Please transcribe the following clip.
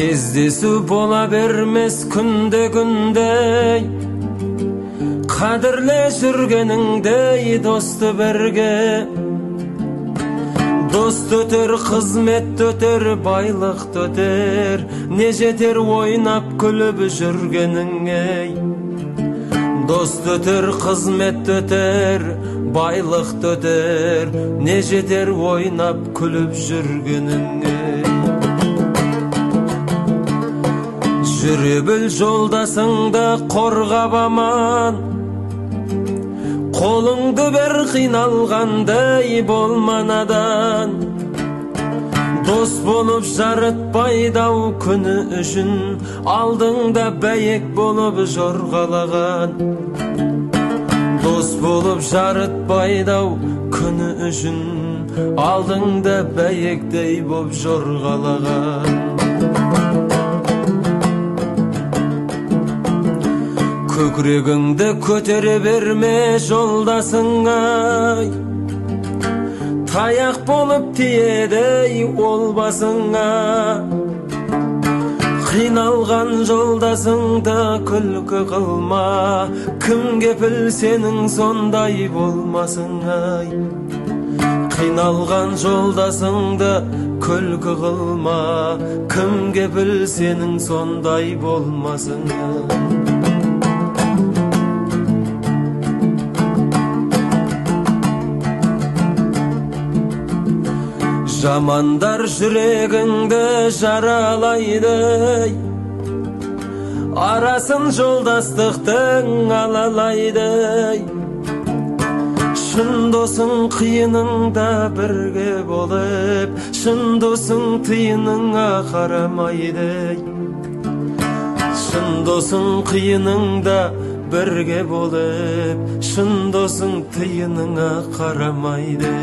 Кездесу бола бермес күнде күнде, қадірле жүргеніңдей досты бірге. Дост өтер, қызмет өтер, байлық өтер, не жетер ойнап күліп жүргеніңе. Дост өтер, қызмет өтер, байлық өтер, не жетер ойнап күліп жүргеніңе. Жүре біл жолдасыңды қорғап аман, қолыңды бер қиналғандай болма надан. Дос болып жарытпайды-ау күні үшін, алдыңда бәйек болып жорғалаған. Дос болып жарытпайды-ау күні үшін, алдыңда бәйектей боп жорғалаған. Көкірегіңді көтере берме жолдасыңа, таяқ болып тиеді ол басыңа. Қиналған жолдасыңды күлкі қылма, кім кепіл сенің сондай болмасыңа. Қиналған жолдасыңды күлкі қылма, кім кепіл сенің сондай болмасыңа. Жамандар жүрегіңді жаралайды, арасын жолдастықтың алалайды. Шын досың қиыныңда бірге болып, шын досың тиыныңа қарамайды. Шын досың қиыныңда бірге болып, шын досың тиыныңа қарамайды.